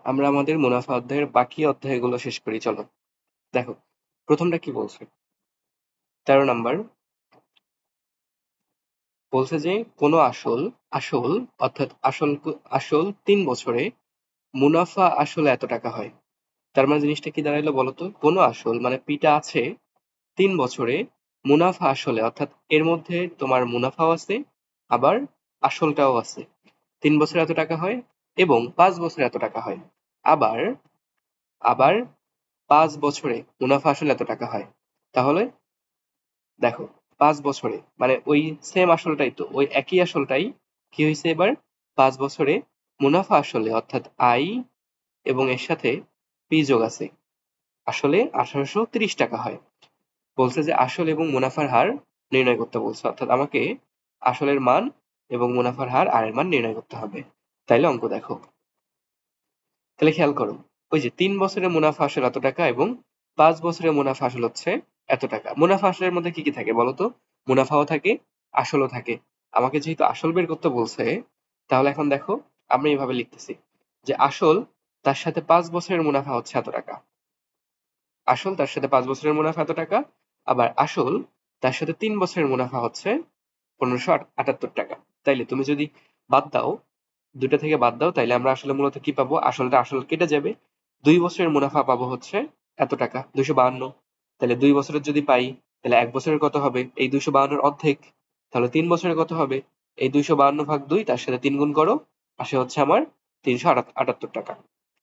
আমরা আমাদের মুনাফা অধ্যায়ের বাকি অধ্যায়গুলো শেষ করি। চলো দেখো, প্রথমটা কি বলছে। 13 নাম্বার বলছে যে কোনো আসল আসল অর্থাৎ আসল 3 বছরে মুনাফা আসলে এত টাকা হয়। তার মানে জিনিসটা কি দাঁড়াইলো বলতো? কোনো আসল মানে পিটা আছে 3 বছরে, মুনাফা আসলে অর্থাৎ এর মধ্যে তোমার মুনাফাও আছে, আবার আসলটাও আছে। 3 বছরে এত টাকা হয় এবং 5 বছরে এত টাকা হয়। আবার আবার 5 বছরে মুনাফা আসলে এত টাকা হয়। তাহলে দেখো, 5 বছরে মানে ওই সেম আসলটাই, তো ওই একই আসলটাই কি হয়েছে এবার 5 বছরে মুনাফা আসলে অর্থাৎ আই এবং এর সাথে পি যোগ আছে, আসলে 1830 টাকা হয়। বলছে যে আসল এবং মুনাফার হার নির্ণয় করতে বলছে, অর্থাৎ আমাকে আসলের মান এবং মুনাফার হার আর এর মান নির্ণয় করতে হবে। তাইলে অঙ্ক দেখো, তাহলে খেয়াল করো, ওই যে 3 বছরের মুনাফা আসল এত টাকা এবং 5 বছরের মুনাফা আসল হচ্ছে এত টাকা। মুনাফা আসলের মধ্যে কি কি থাকে বলতো? মুনাফাও থাকে, আসলও থাকে। আমাকে যেহেতু আসল বের করতে বলছে, তাহলে এখন দেখো আমি এইভাবে লিখতেছি যে আসল তার সাথে 5 বছরের মুনাফা হচ্ছে এত টাকা। আসল তার সাথে 5 বছরের মুনাফা এত টাকা, আবার আসল তার সাথে 3 বছরের মুনাফা হচ্ছে 1578 টাকা। তাইলে তুমি যদি বাদ দাও, দুইটা থেকে বাদ দাও, তাইলে আমরা আসলে মূলত কি পাবো? আসলটা আসল কেটে যাবে। 2 বছরের মুনাফা পাবো হচ্ছে এত টাকা, 252। তাহলে 2 বছরের যদি পাই, তাহলে 1 বছরের কত হবে? এই 252-এর অর্ধেক। তাহলে 3 বছরের কত হবে? এই 252 ভাগ 2, তার সাথে 3 গুণ করো, আসে হচ্ছে আমার 378 টাকা।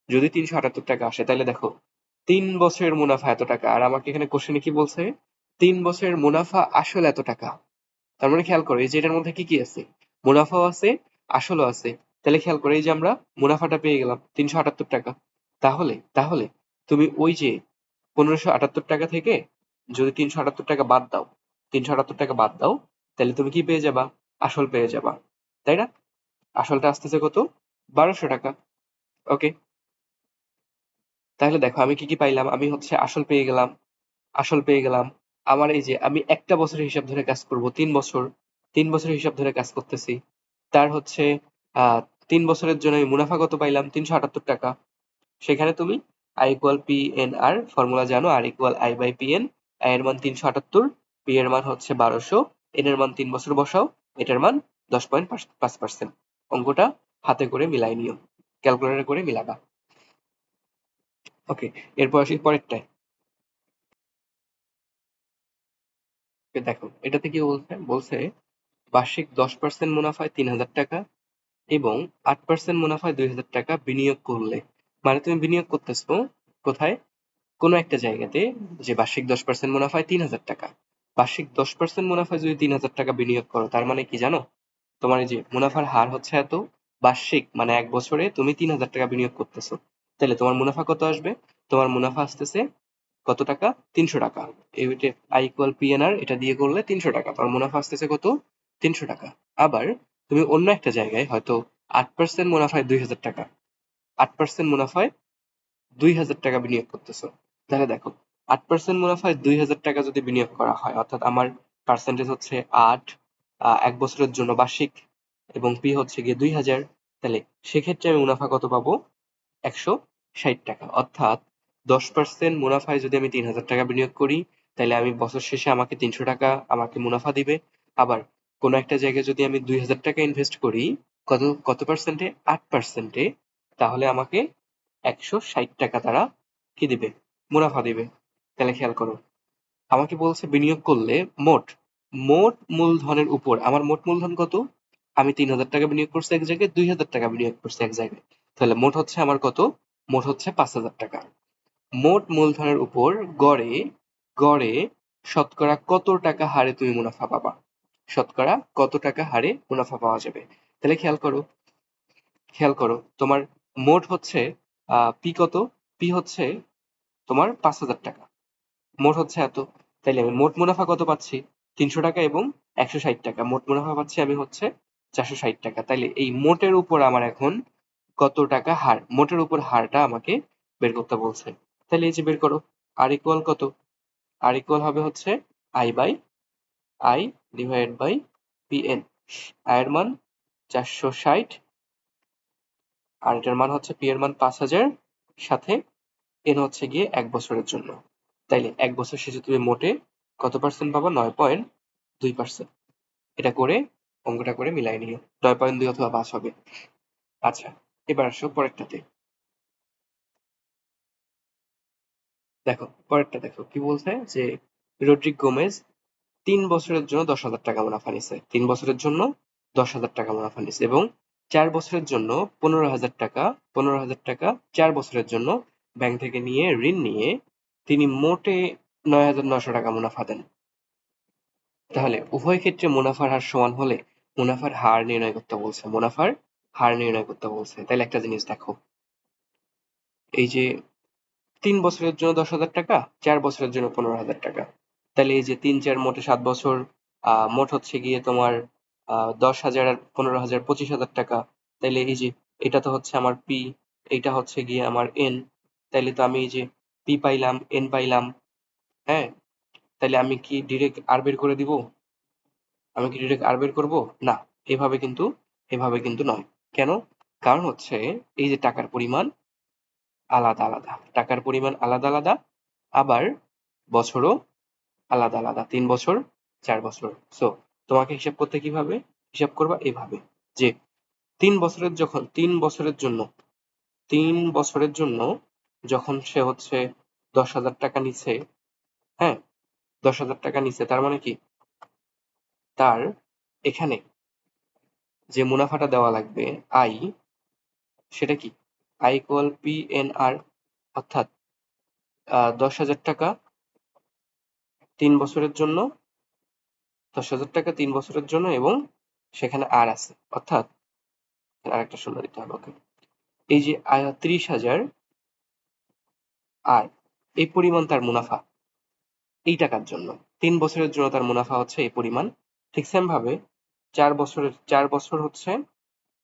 যদি 378 টাকা আসে, তাহলে দেখো 3 বছরের মুনাফা এত টাকা, আর আমাকে এখানে কোশ্চেনে কি বলছে? 3 বছরের মুনাফা আসল এত টাকা। তার মানে খেয়াল করো, এই যে এটার মধ্যে কি কি আছে? মুনাফাও আছে, আসলও আছে। তাহলে খেয়াল করো, এই যে আমরা মুনাফাটা পেয়ে গেলাম 378 টাকা। তাহলে তাহলে তুমি ওই যে 1578 টাকা থেকে যদি 378 টাকা বাদ দাও, 378 টাকা বাদ দাও, তাহলে তুমি কি পেয়ে যাবা? আসল পেয়ে যাবা, তাই না? আসলটা আসতেছে কত? 1200 টাকা। ওকে, তাহলে দেখো আমি কি কি পাইলাম। আমি হচ্ছে আসল পেয়ে গেলাম, আসল পেয়ে গেলাম। আমার এই যে আমি একটা বছরের হিসাব ধরে কাজ করব, 3 বছর, 3 বছরের হিসাব ধরে কাজ করতেছি। তার হচ্ছে আহ 3 বছরের জন্য আমি মুনাফা কত পাইলাম? 378 টাকা। সেখানে তুমি I equal P N R formula জানো, R equal I by P N. I এর মান 378, পি এর মান হচ্ছে 1200, এন এর মান 3 বছর বসাও, এটার মান 10.5%। অঙ্কটা হাতে করে মিলাই নিও, ক্যালকুলেটর করে মিলাবা। ওকে, এরপর আসি পরেরটায়। দেখো এটাতে কি বলছে? বলছে বার্ষিক 10% মুনাফায় 3000 টাকা এবং 8% মুনাফায় 2000 টাকা বিনিয়োগ করলে, মানে তুমি বিনিয়োগ করতেছো কোথায়? কোনো একটা জায়গাতে, যে বার্ষিক 10% মুনাফায় 3000 টাকা। বার্ষিক 10% মুনাফায় যদি 3000 টাকা বিনিয়োগ করো, তার মানে কি জানো? তোমার এই যে মুনাফার হার হচ্ছে এত, বার্ষিক মানে 1 বছরে তুমি 3000 টাকা বিনিয়োগ করতেছো, তাহলে তোমার মুনাফা কত আসবে? তোমার মুনাফা আসতেছে কত টাকা? 300 টাকা। এইটা আই ইকুয়াল পি এন আর, এটা দিয়ে করলে 300 টাকা, তোমার মুনাফা আসতেছে কত? 300 টাকা। আবার তুমি অন্য একটা জায়গায় হয়তো 8% মুনাফায় 2000 টাকা, 8% মুনাফায় 2000 টাকা বিনিয়োগ করতেছো। তাহলে দেখো, 8% মুনাফায় 2000 টাকা যদি বিনিয়োগ করা হয়, অর্থাৎ আমার পার্সেন্টেজ হচ্ছে 8, 1 বছরের জন্য বার্ষিক, এবং পি হচ্ছে গিয়ে 2000। তাহলে সেক্ষেত্রে আমি মুনাফা কত পাবো? 160 টাকা। অর্থাৎ 10% মুনাফায় যদি আমি 3000 টাকা বিনিয়োগ করি, তাহলে আমি বছর শেষে আমাকে 300 টাকা আমাকে মুনাফা দিবে। আবার কোনো একটা জায়গায় যদি আমি 2000 টাকা ইনভেস্ট করি, কত কত পার্সেন্টে? 8%-এ, তাহলে আমাকে 160 টাকা তারা কি দিবে? মুনাফা দিবে। তাহলে খেয়াল করো, আমাকে বলছে বিনিয়োগ করলে মোট মোট মূলধনের উপর আমার মোট মূলধন কত? আমি 3000 টাকা বিনিয়োগ করছি এক জায়গায়, 2000 টাকা বিনিয়োগ করছি এক জায়গায়, তাহলে মোট হচ্ছে আমার কত? মোট হচ্ছে 5000 টাকা। মোট মূলধনের উপর গড়ে গড়ে শতকরা কত টাকা হারে তুমি মুনাফা পাবা? শতকরা কত টাকা হারে মুনাফা পাওয়া যাবে? তাহলে খেয়াল করো তোমার মোট হচ্ছে পি কত? পি হচ্ছে তোমার 5000 টাকা, মোট হচ্ছে এত। তাইলে আমি মোট মুনাফা কত পাচ্ছি? 300 টাকা এবং 160 টাকা, মোট মুনাফা পাচ্ছি আমি হচ্ছে 460 টাকা। তাইলে এই মোটের উপর আমার এখন কত টাকা হার, মোটের উপর হারটা আমাকে বের করতে বলছে। তাহলে এই যে বের করো, আর ইকুয়াল কত? আর ইকুয়াল হবে হচ্ছে I by I divide by P N. আয়ের মান 460, আর এটার মান হচ্ছে পি এর মান 5,000 সাথে এন হচ্ছে গিয়ে 1 বছরের জন্য। তাইলে 1 বছর শেষে তুমি মোটে কত পার্সেন্ট পাবা? 9.2%। এটা করে অঙ্কটা করে মিলাই নিও। 9.2 অথবা 5 হবে। আচ্ছা, এবার আসো পরেরটাতে। দেখো পরেরটা দেখো কি বলছে যে রদ্রিগ গোমেজ 3 বছরের জন্য 10,000 টাকা মুনাফা নিছে। 3 বছরের জন্য 10,000 টাকা মুনাফা নিছে এবং 4 বছরের জন্য 15,000 টাকা 15,000 টাকা 4 বছরের জন্য ব্যাংক থেকে নিয়ে ঋণ নিয়ে তিনি মোটে 9,900 টাকা মুনাফা দেন। তাহলে উভয় ক্ষেত্রে মুনাফার হার সমান হলে মুনাফার হার নির্ণয় করতে বলছে। মুনাফার হার নির্ণয় করতে বলছে। তাহলে একটা জিনিস দেখো, এই যে 3 বছরের জন্য 10,000 টাকা, 4 বছরের জন্য 15,000 টাকা। তাহলে এই যে 3 4 মোটে 7 বছর, মোট হচ্ছে গিয়ে তোমার 10,000 আর 15,000 25,000 টাকা। তাইলে এই যে এটা তো হচ্ছে আমার পি, এইটা হচ্ছে গিয়ে আমার এন। তাইলে তো আমি এই যে পি পাইলাম, এন পাইলাম। হ্যাঁ, তাইলে আমি কি ডিরেক্ট আর বের করে দিব? আমি কি ডিরেক্ট আর বের করবো? না, এভাবে কিন্তু নয়। কেন? কারণ হচ্ছে এই যে টাকার পরিমাণ আলাদা আলাদা, টাকার পরিমাণ আলাদা আলাদা, আবার বছরও আলাদা আলাদা। 3 বছর, 4 বছর। সো তোমাকে হিসাব করতে কিভাবে হিসাব করবা? এভাবে যে 3 বছরের জন্য যখন সে হচ্ছে 10,000 টাকা নিচ্ছে, হ্যাঁ, 10,000 টাকা নিচ্ছে, তার মানে কি তার এখানে যে মুনাফাটা দেওয়া লাগবে আই, সেটা কি? আই ইকুয়াল পি এন আর, অর্থাৎ 10,000 টাকা 3 বছরের জন্য, 10,000 টাকা 3 বছরের জন্য এবং সেখানে আর আছে, অর্থাৎ আরেকটা শূন্য দিতে হবে। ওকে, এই যে 30,000 আর এই পরিমাণ তার মুনাফা এই টাকার জন্য। 3 বছরের জন্য তার মুনাফা হচ্ছে এই পরিমাণ। ঠিক সেম ভাবে 4 বছর হচ্ছে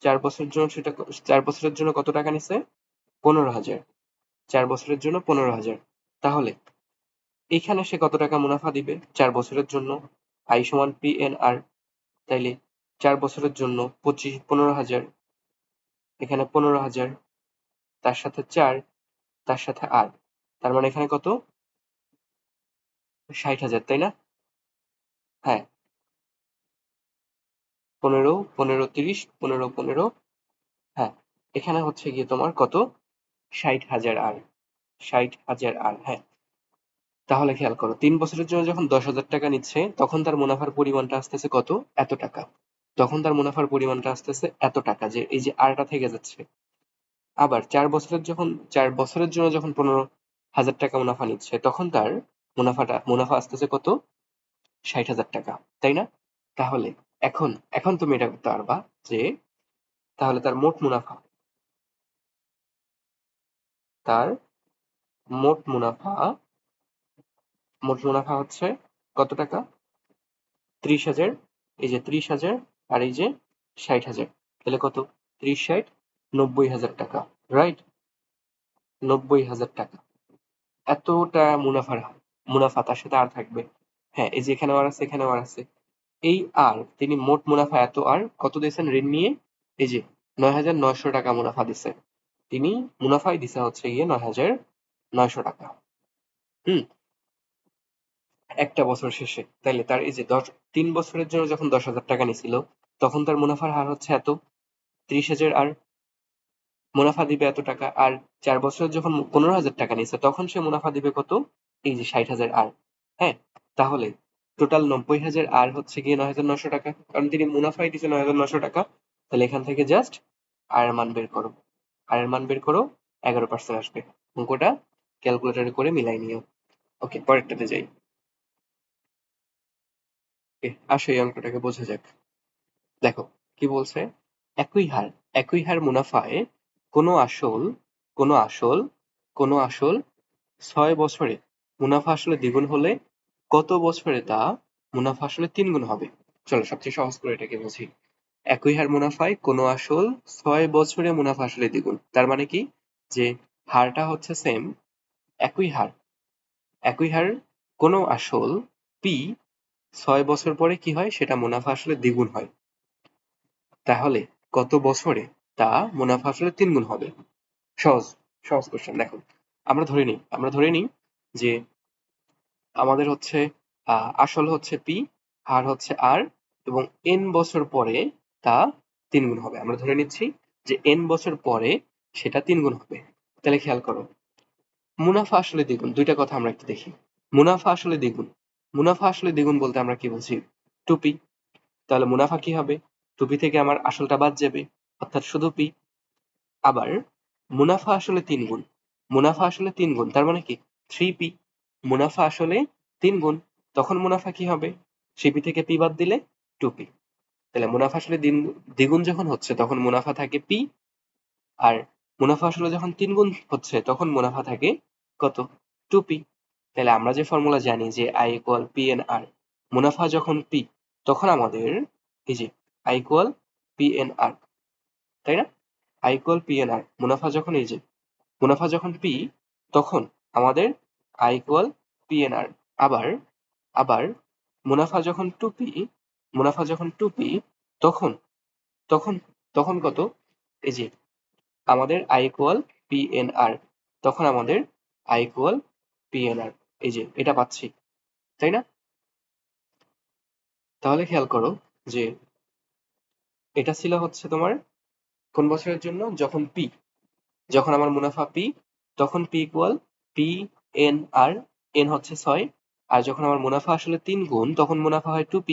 4 বছরের জন্য সেটা 4 বছরের জন্য কত টাকা নিছে? 15,000। 4 বছরের জন্য 15,000। তাহলে এইখানে সে কত টাকা মুনাফা দিবে 4 বছরের জন্য? আই সমান পি এন আর। তাইলে 4 বছরের জন্য 15,000, এখানে 15,000, তার সাথে 4, তার সাথে আর, তার মানে এখানে কত? 60,000, তাই না? হ্যাঁ, 15, 15, 30, 15, 15, হ্যাঁ, এখানে হচ্ছে গিয়ে তোমার কত? 60,000 আর, 60,000 আর। হ্যাঁ, তাহলে খেয়াল করো 3 বছরের জন্য যখন 10,000 টাকা নিচ্ছে তখন তার মুনাফার পরিমাণটা আসতেছে কত? এত টাকা। তখন তার মুনাফার পরিমাণটা আসতেছে এত টাকা, যে এই যে আরটা থেকে যাচ্ছে। আবার 4 বছরের জন্য যখন 15,000 টাকা মুনাফা নিচ্ছে তখন তার মুনাফা আসতেছে কত? 60,000 টাকা, তাই না? তাহলে এখন এখন তুমি এটা করতে পারবা যে তাহলে তার মোট মুনাফা হচ্ছে কত টাকা? 30,000। এই যে 30,000 আর এই যে 60,000, তাহলে কত? 30, 60, 90,000 টাকা। রাইট? 90,000 টাকা। এতটা মুনাফা তার সাথে আর থাকবে। হ্যাঁ, এই যে এখানেও আর আছে, এখানেও আর আছে। এই আর তিনি মোট মুনাফা এত আর কত দিয়েছেন ঋণ নিয়ে? এই যে 9,900 টাকা মুনাফা দিছে। তিনি মুনাফাই দিছে হচ্ছে গিয়ে 9,900 টাকা। হুম, একটা বছর শেষে। তাইলে তার এই যে 3 বছরের জন্য যখন 10,000 টাকা নিছিল তখন তার মুনাফার হার হচ্ছে এত, 30,000 আর, মুনাফা দিবে এত টাকা। আর 4 বছরের যখন 15,000 টাকা নিছে তখন সে মুনাফা দিবে কত? এই যে 60,000 আর। হ্যাঁ, তাহলে টোটাল 90,000 আর হচ্ছে গিয়ে 9,900 টাকা, কারণ তিনি মুনাফাই দিছে 9,900 টাকা। তাহলে এখান থেকে জাস্ট আর এর মান বের করো, আর এর মান বের করো, 11% আসবে। অঙ্কটা ক্যালকুলেটরে করে মিলাই নিও। ওকে, পরেরটাতে যাই। আসো এই অঙ্কটাকে বোঝা যাক। দেখো কি বলছে, একই হার মুনাফায় কোনো আসল কোনো আসল কোনো আসল 6 বছরে মুনাফা আসলে দ্বিগুণ হলে কত বছরে তা মুনাফা আসলে 3 গুণ হবে? চলো সবচেয়ে সহজ করে এটাকে বুঝি। একই হার মুনাফায় কোনো আসল 6 বছরে মুনাফা আসলে দ্বিগুণ, তার মানে কি যে হারটা হচ্ছে সেম, একই হার কোনো আসল পি 6 বছর পরে কি হয়, সেটা মুনাফা আসলে দ্বিগুণ হয়। তাহলে কত বছরে তা মুনাফা আসলে 3 গুণ হবে। সহজ সহজ কোশ্চেন। দেখো আমরা ধরে নিই যে আমাদের হচ্ছে আসল হচ্ছে পি, হার হচ্ছে আর, এবং এন বছর পরে তা 3 গুণ হবে। আমরা ধরে নিচ্ছি যে এন বছর পরে সেটা 3 গুণ হবে। তাহলে খেয়াল করো, মুনাফা আসলে দ্বিগুণ। দুইটা কথা আমরা একটু দেখি। মুনাফা আসলে দ্বিগুণ। মুনাফা আসলে দ্বিগুণ বলতে আমরা কি বুঝি? টুপি। তাহলে মুনাফা কি হবে? টুপি থেকে আমার আসলটা বাদ যাবে, অর্থাৎ শুধু পি। আবার মুনাফা আসলে 3 গুণ। মুনাফা আসলে 3 গুণ, তার মানে কি 3p। মুনাফা আসলে 3 গুণ, তখন মুনাফা কি হবে? 3p থেকে p বাদ দিলে 2p। তাহলে মুনাফা আসলে দ্বিগুণ যখন হচ্ছে তখন মুনাফা থাকে p, আর মুনাফা আসলে যখন 3 গুণ হচ্ছে তখন মুনাফা থাকে কত? 2p। তাহলে আমরা যে ফর্মুলা জানি যে i ইকুয়াল পি এন আর, মুনাফা যখন p তখন আমাদের এই যে i ইকুয়াল পি এন আর, তাই না? i ইকুয়াল পি এন আর, মুনাফা যখন এই যে মুনাফা যখন পি তখন আমাদের i ইকুয়াল পি এন আর। আবার আবার মুনাফা যখন 2p, মুনাফা যখন 2p তখন তখন তখন কত? এই যে আমাদের i ইকুয়াল পি এন আর, তখন আমাদের i ইকুয়াল পি এন আর। এই যে এটা পাচ্ছি, তাই না? তাহলে খেয়াল করো যে এটা ছিল হচ্ছে তোমার কোন বছরের জন্য? যখন পি, যখন আমার মুনাফা পি তখন পি ইকুয়াল পি এন আর, এন হচ্ছে 6। আর যখন আমার মুনাফা আসলে 3 গুণ তখন মুনাফা হয় 2p।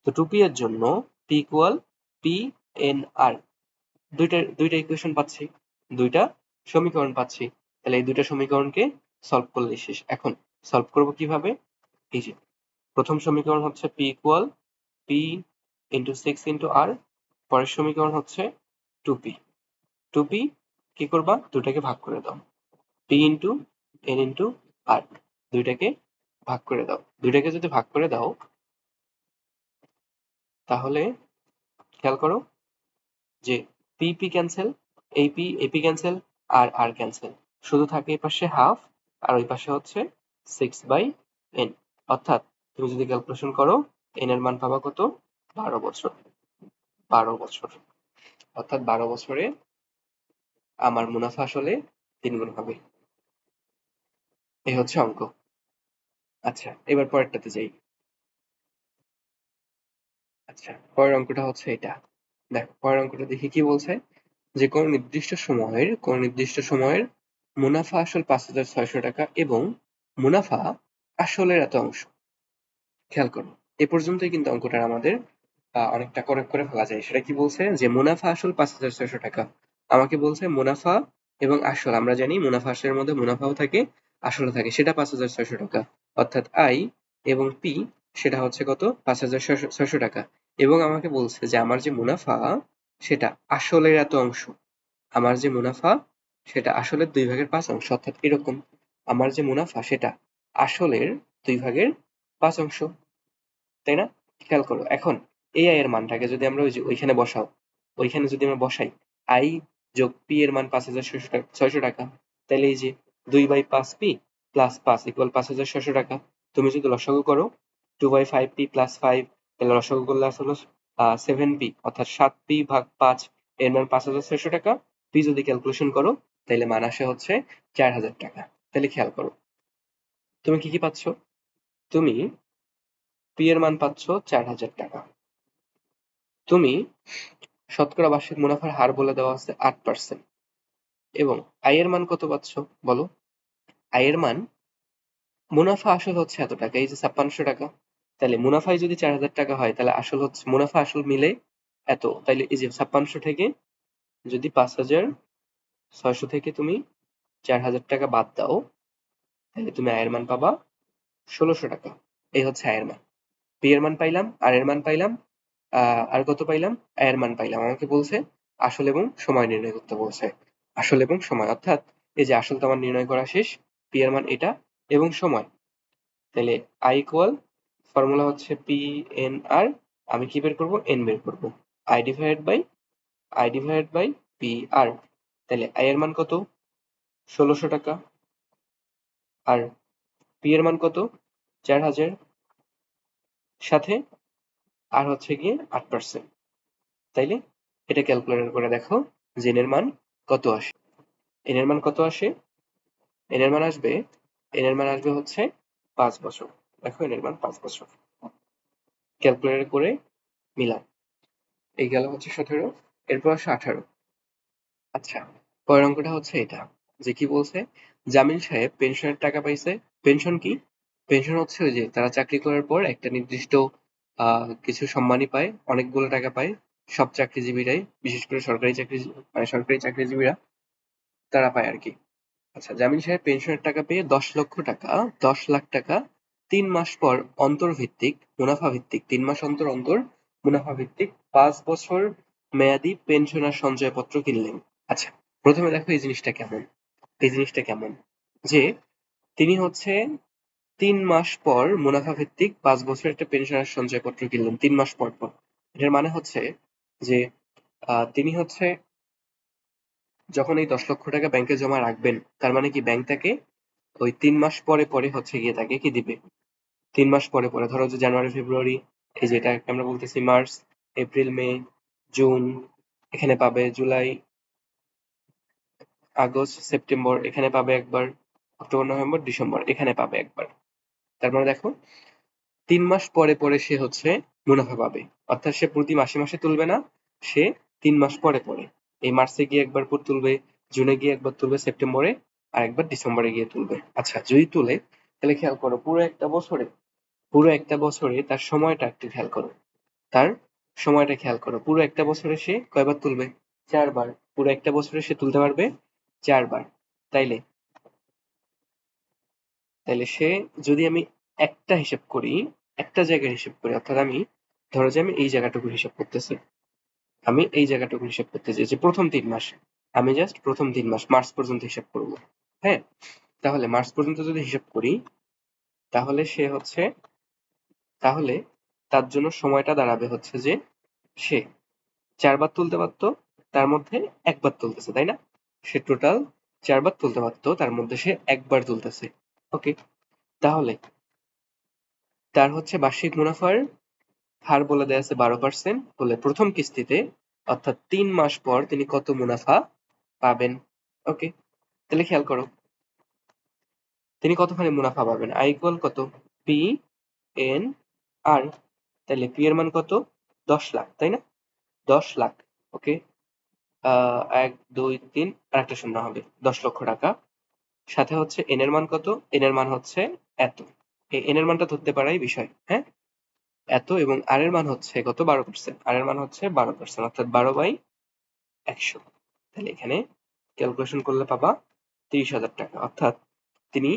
তো 2p এর জন্য পি ইকুয়াল পি এন আর। দুইটা ইকুয়েশন পাচ্ছি, দুইটা সমীকরণ পাচ্ছি। তাহলে এই দুইটা সমীকরণকে সলভ করলে শেষ। এখন সলভ করব কিভাবে? এই যে প্রথম সমীকরণ হচ্ছে P equal P into 6 into R, পরের সমীকরণ হচ্ছে 2p। 2p কি করবা? দুটাকে ভাগ করে দাও, পি ইন্টু এন ইন্টু আর, দুইটাকে ভাগ করে দাও। দুইটাকে যদি ভাগ করে দাও তাহলে খেয়াল করো যে P P cancel, AP cancel, R R cancel, শুধু থাকে এই পাশে হাফ, আর ওই পাশে হচ্ছে 6/n। অর্থাৎ তুমি যদি ক্যালকুলেশন করো এন এর মান পাবা কত? 12 বছর। 12 বছর, অর্থাৎ 12 বছরে আমার মুনাফা আসলে 3 গুণ হবে। এই হচ্ছে অঙ্ক। আচ্ছা, এবার পরেরটাতে যাই। আচ্ছা, পরের অঙ্কটা হচ্ছে এটা। দেখো পরের অঙ্কটা দেখি কি বলছে, যে কোন নির্দিষ্ট সময়ের মুনাফা আসল 5,600 টাকা এবং মুনাফা আসলের এত অংশ। খেয়াল করো, এ পর্যন্তই কিন্তু অঙ্কটা আমাদের অনেকটা করেক্ট করে ফেলা যায়। সেটা কি বলছে? যে মুনাফা আসল 5,600 টাকা। আমাকে বলছে মুনাফা এবং আসল। আমরা জানি মুনাফা আসলের মধ্যে মুনাফাও থাকে আসলও থাকে, সেটা 5,600 টাকা। অর্থাৎ আই এবং পি সেটা হচ্ছে কত? 5,600 টাকা। এবং আমাকে বলছে যে আমার যে মুনাফা সেটা আসলের এত অংশ। আমার যে মুনাফা সেটা আসলের 2/5 অংশ, অর্থাৎ এরকম আমার যে মুনাফা সেটা আসলের 2/5 অংশ, তাই না? খেয়াল করো, এখন এই আই এর মানটাকে যদি আমরা ওই যে ওইখানে বসাও, ওইখানে যদি আমরা বসাই আই যোগ পি এর মান 5,600 টাকা, তাহলে এই যে 2/5p প্লাস 5 ইকুয়াল 5,600 টাকা। তুমি যদি লসাগু করো 2/5p প্লাস 5, তাহলে লসাগু করলে আসলে 7p, অর্থাৎ 7p/5 এর মান 5,600 টাকা। পি যদি ক্যালকুলেশন করো তাহলে মান আসে হচ্ছে 4,000 টাকা। তাহলে খেয়াল করো তুমি কি কি পাচ্ছ? তুমি পি এর মান পাচ্ছ 4,000 টাকা। তুমি শতকরা বার্ষিক মুনাফার হার বলে দেওয়া আছে 8%, এবং আই এর মান কত পাচ্ছ বলো? আই এর মান, মুনাফা আসল হচ্ছে এত টাকা, এই যে 5,500 টাকা। তাহলে মুনাফাই যদি 4,000 টাকা হয় তাহলে আসল হচ্ছে, মুনাফা আসল মিলে এত। তাইলে এই যে 5,500 থেকে যদি 5,600 থেকে তুমি 4,000 টাকা বাদ দাও তাহলে তুমি আয়ের মান পাবা 1,600 টাকা। এই হচ্ছে আয়ের মান। পি এর মান পাইলাম, আর এর মান পাইলাম, আর কত পাইলাম? আয়ের মান পাইলাম। আমাকে বলছে আসল এবং সময় নির্ণয় করতে বলছে। আসল এবং সময়, অর্থাৎ এই যে আসল তো আমার নির্ণয় করা শেষ, পি এর মান এটা, এবং সময়। তাহলে আই ইকুয়াল, ফর্মুলা হচ্ছে পি এন আর, আমি কি বের করবো? এন বের করবো। I divided by P R. তাহলে আই এর মান কত? 1,600 টাকা। আর পি এর মান কত? 4,000, সাথে আর হচ্ছে গিয়ে 8%। তাইলে এটা ক্যালকুলেটর করে দেখো যে n এর মান কত আসে। n এর মান কত আসে? n এর মান আসবে হচ্ছে 5 বছর। দেখো n এর মান 5 বছর। ক্যালকুলেটর করে মিলাও। এই গেল হচ্ছে 17, এরপর আসে 18। আচ্ছা, পরের অঙ্কটা হচ্ছে এটা, যে কি বলছে, জামিল সাহেব পেনশনের টাকা পাইছে। পেনশন কি? পেনশন হচ্ছে ওই যে তারা চাকরি করার পর একটা নির্দিষ্ট কিছু সম্মানী পায়, অনেকগুলো টাকা পায়। সব চাকরিজীবীরাই, বিশেষ করে সরকারি চাকরি, মানে সরকারি চাকরিজীবীরা তারা পায় আর কি। আচ্ছা, জামিল সাহেব পেনশনের টাকা পেয়ে 10 লাখ টাকা 3 মাস পর অন্তর্ভিত্তিক মুনাফা ভিত্তিক 3 মাস অন্তর অন্তর মুনাফা ভিত্তিক 5 বছর মেয়াদি পেনশন আর সঞ্চয়পত্র কিনলেন। আচ্ছা, প্রথমে দেখো এই জিনিসটা কেমন। এই জিনিসটা কেমন যে তিনি হচ্ছে 3 মাস পর মুনাফা ভিত্তিক 5 বছরের একটা পেনশন আর সঞ্চয়পত্র কিনলেন 3 মাস পর পর। এটার মানে হচ্ছে যে তিনি হচ্ছে যখন এই 10 লক্ষ টাকা ব্যাংকে জমা রাখবেন, তার মানে কি ব্যাংক তাকে ওই 3 মাস পরে পরে হচ্ছে গিয়ে তাকে কি দিবে, 3 মাস পরে পরে, ধরো যে জানুয়ারি ফেব্রুয়ারি, এই যে এটা আমরা বলতেছি মার্চ, এপ্রিল, মে, জুন এখানে পাবে, জুলাই, আগস্ট, সেপ্টেম্বর এখানে পাবে একবার, অক্টোবর, নভেম্বর, ডিসেম্বর এখানে পাবে একবার। তার মানে দেখো 3 মাস পরে পরে সে হচ্ছে মুনাফা পাবে। অর্থাৎ সে প্রতি মাসে মাসে তুলবে না, সে 3 মাস পরে পরে, এই মার্চে গিয়ে একবার তুলবে, জুনে গিয়ে একবার তুলবে, সেপ্টেম্বরে আর একবার ডিসেম্বরে গিয়ে তুলবে। আচ্ছা, যদি তুলে তাহলে খেয়াল করো পুরো একটা বছরে তার সময়টা একটু খেয়াল করো। তার সময়টা খেয়াল করো, পুরো একটা বছরে সে কয়বার তুলবে? 4 বার। পুরো একটা বছরে সে তুলতে পারবে 4 বার। তাইলে তাইলে সে, যদি আমি একটা হিসেব করি, একটা জায়গার হিসেব করি, অর্থাৎ আমি, ধরো যে আমি এই জায়গাটুকু হিসাব করতেছি, যে প্রথম 3 মাস, আমি জাস্ট প্রথম 3 মাস মার্চ পর্যন্ত হিসাব করব। হ্যাঁ, তাহলে মার্চ পর্যন্ত যদি হিসাব করি, তাহলে সে হচ্ছে, তাহলে তার জন্য সময়টা দাঁড়াবে হচ্ছে যে সে 4 বার তুলতে পারতো, তার মধ্যে একবার তুলতেছে, তাই না? সে টোটাল 4 বার তুলতে পারতো, তার মধ্যে সে একবার তুলতেছে। ওকে, তাহলে তার হচ্ছে বার্ষিক মুনাফার হার বলে দেয়া আছে 12%, হলে প্রথম কিস্তিতে অর্থাৎ 3 মাস পর তিনি কত মুনাফা পাবেন। ওকে, তাহলে খেয়াল করো তিনি কতখানি মুনাফা পাবেন। আই ইকুয়াল কত? পি এন আর, তাহলে পি এর মান কত? 10 লাখ, তাই না? 10 লাখ। ওকে, 1 2 3 আর একটা শূন্য হবে, 10 লক্ষ টাকা। সাথে হচ্ছে এন এর মান কত? এন এর মান হচ্ছে এত। এই এন এর মানটা ধরতে পারাই বিষয়। হ্যাঁ, এত, এবং আর এর মান হচ্ছে কত? 12%। আর এর মান হচ্ছে 12%, অর্থাৎ 12/100। তাহলে এখানে ক্যালকুলেশন করলে পাবা 30,000 টাকা। অর্থাৎ তিনি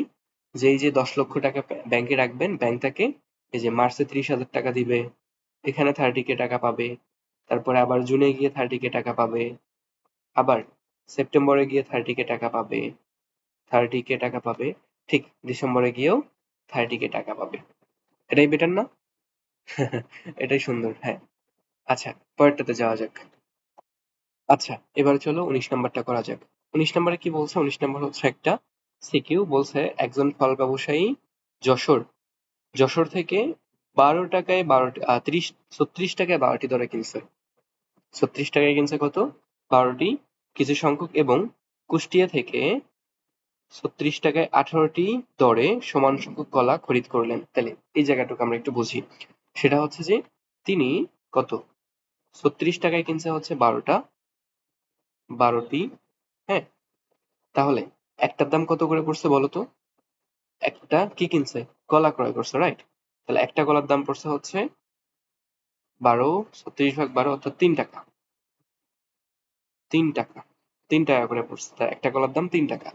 যেই যে 10 লক্ষ টাকা ব্যাংকে রাখবেন, ব্যাংক তাকে এই যে মার্চে 30,000 টাকা দিবে, এখানে 30K টাকা পাবে, তারপরে আবার জুনে গিয়ে 30K টাকা পাবে, আবার সেপ্টেম্বরে গিয়ে 30K টাকা পাবে, 30K টাকা পাবে, ঠিক ডিসেম্বরে গিয়েও 30K টাকা পাবে। এটাই বেটার না? এটাই সুন্দর, হ্যাঁ। আচ্ছা, পরেরটাতে যাওয়া যাক। আচ্ছা, এবারে চলো 19 নাম্বারটা করা যাক। 19 নাম্বারে কি বলছে? 19 নাম্বার হচ্ছে একটা সিকিউ, বলছে একজন ফল ব্যবসায়ী যশোর যশোর থেকে 12 টাকায় 36 টাকায় 12টি দরে কিনছে। 36 টাকায় কিনছে কত? 12টি কিছু সংখ্যক, এবং কুষ্টিয়া থেকে 36 টাকায় 18টি দরে সমান সংখ্যক কলা খরিদ করলেন। তাহলে এই জায়গাটুকু আমরা একটু বুঝি। সেটা হচ্ছে যে তিনি কত 36 টাকায় কিনছে হচ্ছে 12টি। হ্যাঁ, তাহলে একটার দাম কত করে পড়ছে বলো তো? একটা কি কিনছে? কলা ক্রয় করছে, রাইট? তাহলে একটা কলার দাম পড়ছে হচ্ছে 12, 36/12 অর্থাৎ 3 টাকা। 3 টাকা, 3 টাকা করে পড়ছে, তার একটা কলার দাম 3 টাকা।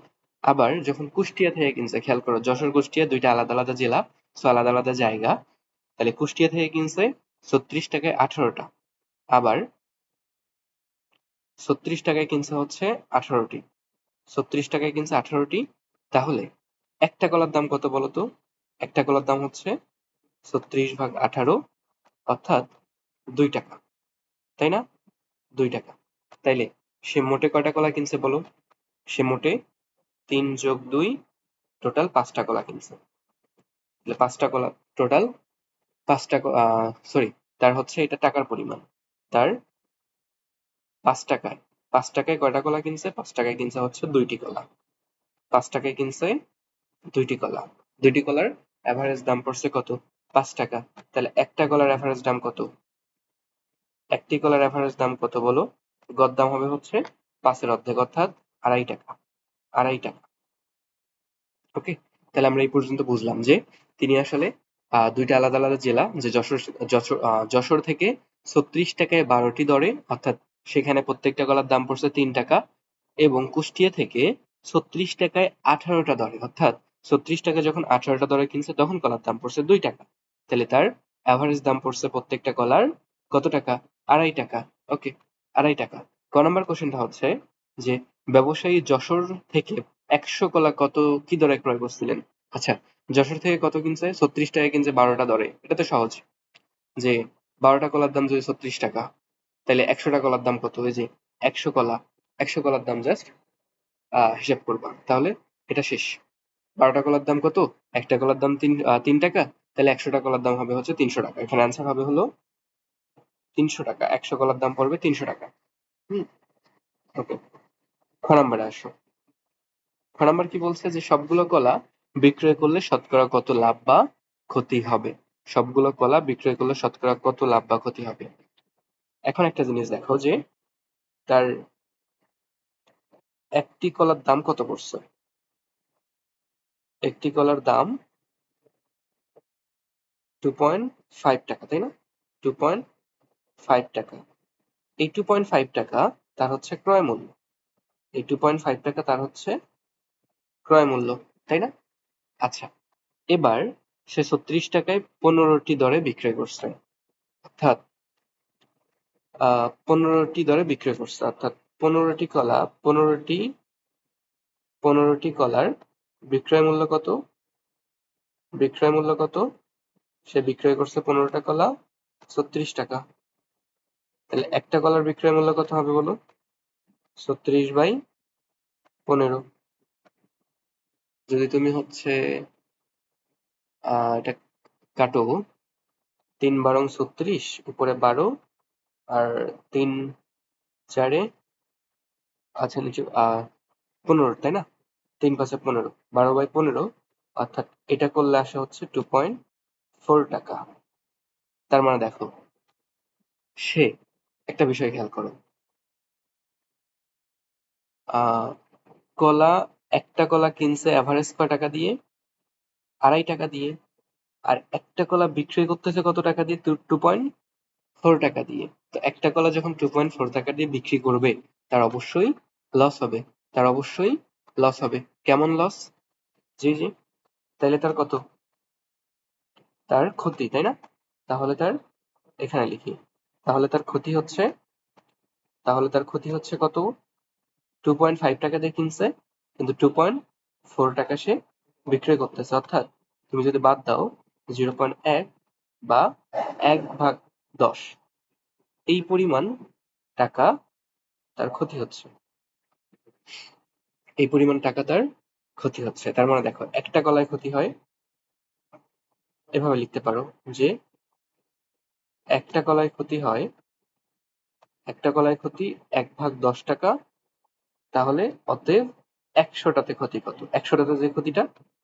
আবার যখন কুষ্টিয়া থেকে কিনছে, খেয়াল করো, যশোর কুষ্টিয়া দুইটা আলাদা আলাদা জেলা, সো আলাদা আলাদা জায়গা। তাহলে কুষ্টিয়া থেকে কিনছে 36 টাকায় 18টা, আবার 36 টাকায় কিনছে হচ্ছে 18টি, 36 টাকায় কিনছে 18টি। তাহলে একটা কলার দাম কত বলতো? একটা কলার দাম হচ্ছে 36/18, অর্থাৎ 2 টাকা, তাই না? 2 টাকা। তাইলে সে মোটে কয়টা কলা কিনছে বলো? সে মোটে 3 + 2, টোটাল 5টা কলা কিনছে। তাহলে 5টা কলা টোটাল, 5টা, সরি, তার হচ্ছে এটা টাকার পরিমাণ। তার 5 টাকায় 5 টাকায় কয়টা কলা কিনছে? 5 টাকায় কিনছে হচ্ছে 2টি কলা। 5 টাকায় কিনছে 2টি কলা। 2টি কলার এভারেজ দাম পড়ছে কত? 5 টাকা। তাহলে একটা কলার এভারেজ দাম কত? একটি কলার এভারেজ দাম কত বলো? গড় দাম হবে হচ্ছে 5 এর অর্ধেক অর্থাৎ 2.5 টাকা। 2.5 টাকা। ওকে? তাহলে আমরা এই পর্যন্ত বুঝলাম যে তিনি আসলে দুইটা আলাদা আলাদা জেলা, যে যশোর থেকে 36 টাকায় 12টি দরে, অর্থাৎ সেখানে প্রত্যেকটা কলার দাম পড়ছে 3 টাকা, এবং কুষ্টিয়া থেকে 36 টাকায় 18টা দরে, অর্থাৎ 36 টাকা যখন 18টা দরে কিনছে তখন কলার দাম পড়ছে 2 টাকা। তাহলে তার এভারেজ দাম পড়ছে প্রত্যেকটা কলার কত টাকা? 2.5 টাকা। ওকে, 2.5 টাকা। ক নাম্বার কোশ্চেনটা হচ্ছে যে ব্যবসায়ী যশোর থেকে 100 কলা কত কি দরে ক্রয় করছিলেন? আচ্ছা, যশোর থেকে কত কিনছে? 36 টাকায় কিনছে 12টা দরে। এটা তো সহজ, যে 12টা কলার দাম যদি 36 টাকা, তাহলে 100টা কলার দাম কত? ওই যে 100 কলা, 100 কলার দাম জাস্ট হিসাব করবা, তাহলে এটা শেষ। 12টা কলার দাম কত? একটা কলার দাম 3 টাকা, তাহলে 100টা কলার দাম হবে হচ্ছে 300 টাকা। এখানে অ্যান্সার হবে হলো 300 টাকা। 100 কলার দাম পড়বে 300 টাকা। হুম, ওকে। খ নাম্বারে আসো। খ নাম্বার কি বলছে? যে সবগুলো কলা বিক্রয় করলে শতকরা কত লাভ বা ক্ষতি হবে? সবগুলো কলা বিক্রয় করলে শতকরা কত লাভ বা ক্ষতি হবে? এখন একটা জিনিস দেখো যে তার একটি কলার দাম কত পড়ছে? একটি কলার দাম 2.5 টাকা, তাই না? 2.5 টাকা। এই 2.5 টাকা তার হচ্ছে ক্রয় মূল্য। এই 2.5 টাকা তার হচ্ছে ক্রয় মূল্য, তাই না? আচ্ছা, এবার সে 36 টাকায় 15টি দরে বিক্রয় করছে, অর্থাৎ 15টি দরে বিক্রয় করছে, অর্থাৎ 15টি কলা, 15টি কলার বিক্রয় মূল্য কত? বিক্রয় মূল্য কত? সে বিক্রয় করছে 15টা কলা 36 টাকা। তাহলে একটা কলার বিক্রয় মূল্য কত হবে বলো? 36/15। যদি তুমি হচ্ছে এটা কাটো, 3 × 32 উপরে 12 আর 3 × 4 আচ্ছা নিচে 15, তাই না? 3 × 5 = 15, 12/15, অর্থাৎ এটা করলে আসে হচ্ছে 2.4 টাকা। তার মানে দেখো, সে একটা বিষয় খেয়াল করো, আহ কলা, একটা কলা কিনছে এভারেজ কয় টাকা দিয়ে? 2.5 টাকা দিয়ে। আর একটা কলা বিক্রি করতেছে কত টাকা দিয়ে? 2.4 টাকা দিয়ে। তো একটা কলা যখন 2.4 টাকা দিয়ে বিক্রি করবে, তার অবশ্যই লস হবে। তার অবশ্যই লস হবে। কেমন লস? জি জি। তাইলে তার কত? তার ক্ষতি, তাই না? তাহলে তার, এখানে লিখি, তাহলে তার ক্ষতি হচ্ছে, কত? 2.5 টাকা দিয়ে কিনছে, কিন্তু 2.4 টাকা সে বিক্রয় করতেছে, অর্থাৎ তুমি যদি বাদ দাও 0.1 বা 1/10, এই পরিমাণ টাকা তার ক্ষতি হচ্ছে। এই পরিমাণ টাকা তার ক্ষতি হচ্ছে। তার মানে দেখো, একটা কলায় ক্ষতি হয়, এভাবে লিখতে পারো যে একটা কলায় ক্ষতি হয়, একটা কলায় ক্ষতি 1/10 টাকা। তাহলে অতএব 100টাতে ক্ষতি কত? 100টাতে যে ক্ষতিটা,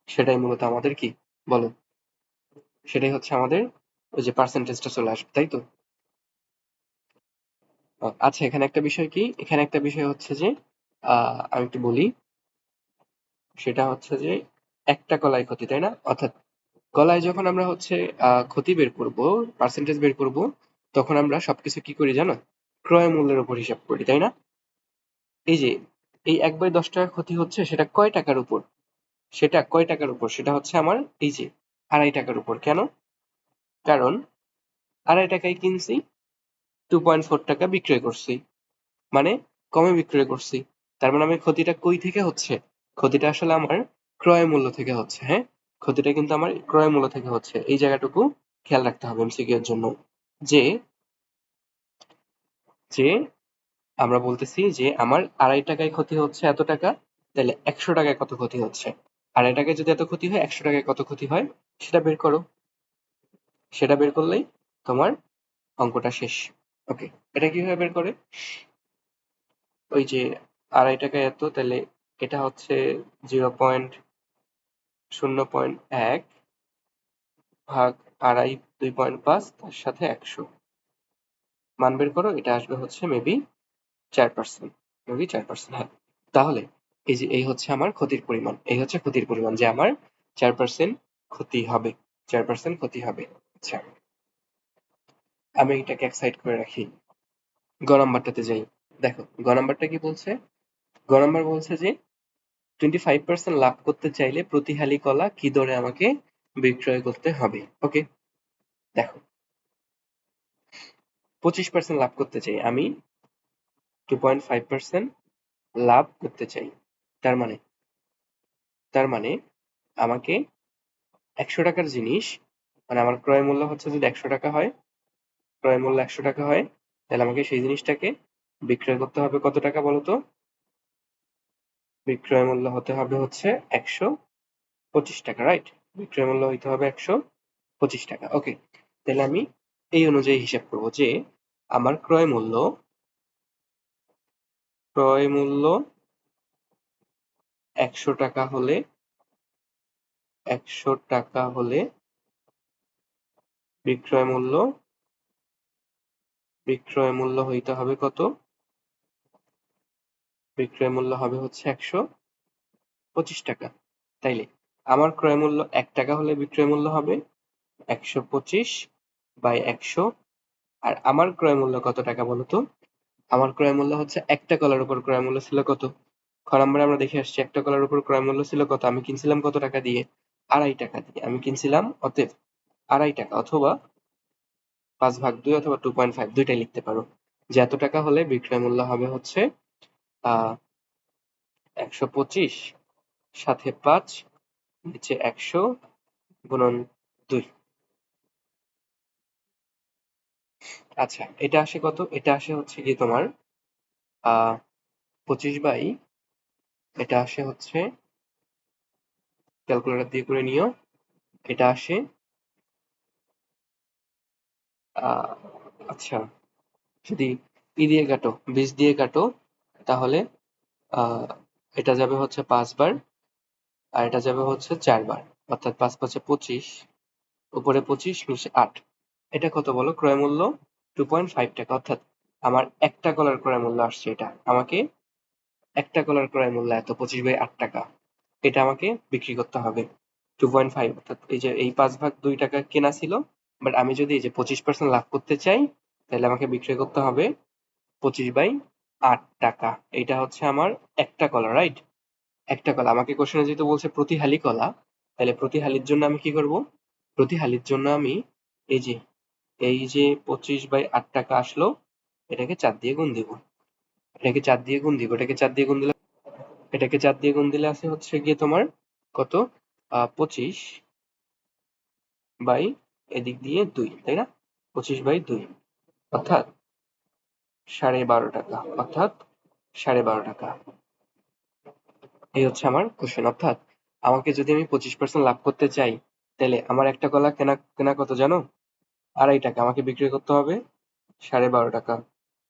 সেটাই মূলত আমাদের কি বলো? সেটাই হচ্ছে আমাদের ওই যে পার্সেন্টেজটা চলে আসবে, তাই তো? আচ্ছা, এখানে একটা বিষয় কি, এখানে একটা বিষয় হচ্ছে যে আমি একটু বলি, সেটা হচ্ছে যে একটা কলায় ক্ষতি, তাই না? অর্থাৎ কলায় যখন আমরা হচ্ছে ক্ষতি বের করব, পার্সেন্টেজ বের করব, তখন আমরা সবকিছু কি করি জানো? ক্রয় মূল্যের উপর হিসাব করি, তাই না? এই যে এই 1/10 টাকা ক্ষতি হচ্ছে, সেটা কয় টাকার উপর? সেটা কয় টাকার উপর? সেটা হচ্ছে আমার এই যে 2.5 টাকার উপর। কেন? কারণ 2.5 টাকায় কিনছি, 2.4 টাকা বিক্রয় করছি, মানে কমে বিক্রয় করছি। তার মানে আমার ক্ষতিটা কই থেকে হচ্ছে? ক্ষতিটা আসলে আমার ক্রয় মূল্য থেকে হচ্ছে। হ্যাঁ, ক্ষতিটা কিন্তু আমার ক্রয় মূল্য থেকে হচ্ছে। এই জায়গাটুকু খেয়াল রাখতে হবে এমসিকিউ এর জন্য, যে যে আমরা বলতেছি যে আমার 2.5 টাকায় ক্ষতি হচ্ছে এত টাকা, তাহলে 100 টাকায় কত ক্ষতি হচ্ছে? 2.5 টাকায় যদি এত ক্ষতি হয়, 100 টাকায় কত ক্ষতি হয় সেটা বের করো। সেটা বের করলেই তোমার অঙ্কটা শেষ। ওকে, এটা কিভাবে বের করে? ওই যে 2.5 টাকায় এত, তাহলে এটা হচ্ছে 0.1 ভাগ 2.5, 2.5, তার সাথে 100 মান বের করো। এটা আসবে হচ্ছে মেবি 4%, হ্যাঁ। তাহলে এই হচ্ছে আমার ক্ষতির পরিমাণ, এই হচ্ছে ক্ষতির পরিমাণ যে আমার 4% ক্ষতি হবে, 4% ক্ষতি হবে। আচ্ছা, আমি এটাকে এক সাইড করে রাখি। গ নাম্বারটাতে যাই। দেখো গ নাম্বারটা কি বলছে। গ নাম্বার বলছে যে 25% লাভ করতে চাইলে প্রতি হালি কলা কি দরে আমাকে বিক্রয় করতে হবে। ওকে, দেখো 25% লাভ করতে চাই আমি, 2.5% লাভ করতে চাই। তার মানে আমাকে 100 টাকার জিনিস, মানে আমার ক্রয় মূল্য হচ্ছে যদি 100 টাকা হয়, ক্রয় মূল্য 100 টাকা হয়, তাহলে আমাকে সেই জিনিসটাকে বিক্রয় করতে হবে কত টাকা বলতো। বিক্রয় মূল্য হতে হবে হচ্ছে 125 টাকা, রাইট? বিক্রয় মূল্য হইতে হবে 125 টাকা। ওকে, তাহলে আমি এই অনুযায়ী হিসাব করব যে আমার ক্রয় মূল্য 100 টাকা হলে, 100 টাকা হলে বিক্রয় মূল্য হইতে হবে কত? বিক্রয় মূল্য হবে হচ্ছে 125 টাকা। তাইলে আমার ক্রয় মূল্য 1 টাকা হলে বিক্রয় মূল্য হবে 125/100। আর আমার ক্রয় মূল্য কত টাকা বলতো? আমার ক্রয় মূল্য হচ্ছে একটা কলার উপর ক্রয় মূল্য ছিল কত? খ নম্বরে আমরা দেখে আসছি একটা কলার উপর ক্রয় মূল্য ছিল কত? আমি কিনছিলাম কত টাকা দিয়ে? 2.5 টাকা দিয়ে আমি কিনছিলাম। অতএব 2.5 টাকা অথবা 5/2 অথবা 2.5 দুইটাই লিখতে পারো, যে এত টাকা হলে বিক্রয় মূল্য হবে হচ্ছে 125 সাথে 5 নিচে 100 গুণন 2। আচ্ছা, এটা আসে কত? এটা আসে হচ্ছে গিয়ে তোমার 25 বাই, এটা আসে হচ্ছে, ক্যালকুলেটর দিয়ে করে নিও, এটা আসে আচ্ছা, যদি দিয়ে কাটো, 20 দিয়ে কাটো, তাহলে আহ, এটা যাবে হচ্ছে 5 বার, আর এটা যাবে হচ্ছে 4 বার, অর্থাৎ 5×5 = 25, উপরে 25 নিচে 8। এটা কত বলো? ক্রয় মূল্য 2.5 টাকা, অর্থাৎ আমার একটা কলার ক্রয় মূল্য আসছে। এটা আমাকে একটা কলার ক্রয় মূল্য এত, 25/8 টাকা। এটা আমাকে বিক্রি করতে হবে 2.5, অর্থাৎ এই যে এই 5/2 টাকা কেনা ছিল, বাট আমি যদি এই যে 25% লাভ করতে চাই, তাহলে আমাকে বিক্রি করতে হবে 25/8 টাকা। এটা হচ্ছে আমার একটা কলা, রাইট? একটা কলা। আমাকে কোশ্চেনে যেহেতু বলছে প্রতি হালি কলা, তাহলে প্রতি হালির জন্য আমি কি করব? প্রতি হালির জন্য আমি এই যে 25/8 টাকা আসলো, এটাকে 4 দিয়ে গুণ দিব, এটাকে 4 দিয়ে গুণ দিব, এটাকে 4 দিয়ে গুণ দিলে আসে হচ্ছে গিয়ে তোমার কত? 25 বাই এদিক দিয়ে 2, তাই না? 25/2, অর্থাৎ 12.5 টাকা, অর্থাৎ 12.5 টাকা। এই হচ্ছে আমার কোশ্চেন। অর্থাৎ আমাকে যদি আমি 25% লাভ করতে চাই, তাহলে আমার একটা কলা কেনা কেনা কত জানো? 2.5 টাকা। আমাকে বিক্রি করতে হবে 12.5 টাকা।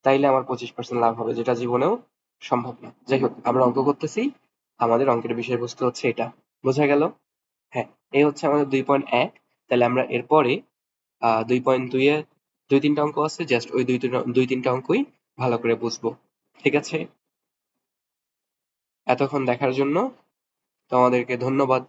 তাইলে আমার 25% লাভ হবে, যেটা জীবনেও সম্ভব না। যাই হোক, আমরা অঙ্ক করতেছি, আমাদের অঙ্কের বিষয়বস্তু হচ্ছে এটা। বোঝা গেল? হ্যাঁ, এই হচ্ছে আমাদের 2.1। তাহলে আমরা এরপরে 2.2 এ 2-3টা অঙ্ক আছে, জাস্ট ওই 2-3টা অঙ্কই ভালো করে বুঝবো। ঠিক আছে? এতক্ষণ দেখার জন্য তোমাদেরকে ধন্যবাদ।